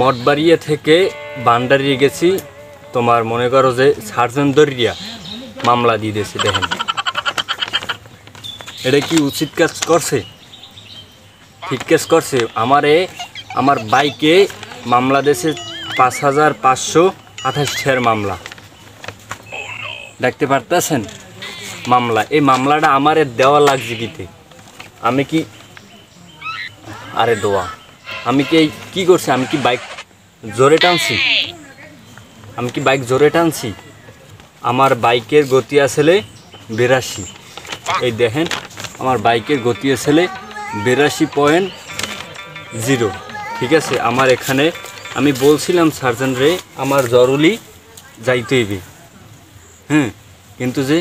মঠবাড়িয়া থেকে বান্ডারিয়ে গেছি, তোমার মনে করো যে সার্জন দরিয়া মামলা দিয়ে দিয়েছি। দেখেন এটা কি উচিত কাজ করছে? ঠিক কাজ করছে? আমার বাইকে মামলা দিয়েছে 5528 মামলা। দেখতে পারতেছেন মামলা? এই মামলাটা আমারে দেওয়া লাগছে কিতে? আমি কি আরে দোয়া আমি কি করছি? আমি কি বাইক জোরে টানছি? আমার বাইকের গতি আসলে 82। এই দেখেন আমার বাইকের গতি আসলে 82.0। ঠিক আছে, আমার এখানে আমি বলছিলাম সার্জন রে আমার জরুরি যাইতে হইবে, কিন্তু যে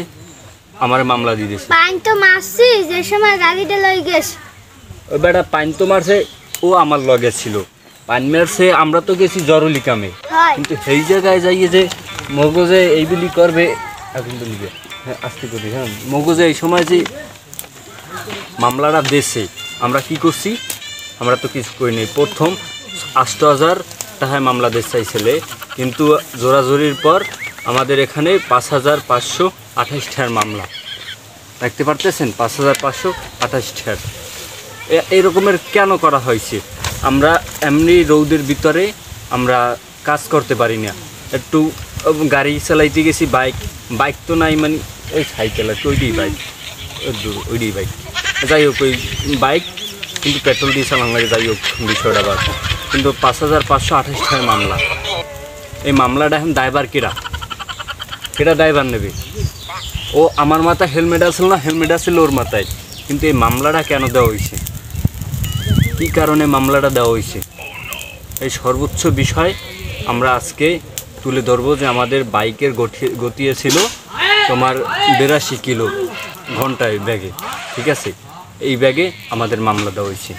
আমার মামলা দিয়ে দিয়েছে। পাইন তো মারছি যে সময় গাড়িটা লই গেছ। ওই বেটা পাইন তো মারছে, ও আমার লগে ছিল। পাইন মারছে, আমরা তো গেছি জরুরি কামে, কিন্তু সেই জায়গায় যাইয়ে যে মগজে এইগুলি করবে এখন তো নিবে। হ্যাঁ আস্তে করি। হ্যাঁ মগজে এই সময় যে মামলাটা দেশে আমরা কি করছি? আমরা তো কিছু করিনি। প্রথম 8000 টাকায় মামলা দেশ চাইছিলে, কিন্তু জোরাজোরির পর আমাদের এখানে 5528 মামলা। দেখতে পারতেছেন 5528। এই রকমের কেন করা হয়েছে? আমরা এমনি রৌদের ভিতরে আমরা কাজ করতে পারি না। একটু গাড়ি চালাইতে গেছি, বাইক তো নাই, মানে ওই সাইকেল আছে, ওইটাই বাইক। যাই হোক, ওই বাইক কিন্তু পেট্রোল দিয়ে চালান লাগে। যাই হোক বিষয়টা বাদ, কিন্তু 5528 মামলা। এই মামলাটা এখন ড্রাইভার কেটা ড্রাইভার নেবে? ও আমার মাথায় হেলমেট আসল না, হেলমেট আসছিল ওর মাথায়, কিন্তু এই মামলাটা কেন দেওয়া হয়েছে? কী কারণে মামলাটা দেওয়া হয়েছে? এই সর্বোচ্চ বিষয় আমরা আজকে তুলে ধরবো যে আমাদের বাইকের গতি ছিল তোমার 82 কিলো ঘন্টায় ব্যাগে। ঠিক আছে, এই ব্যাগে আমাদের মামলা দেওয়া হয়েছে।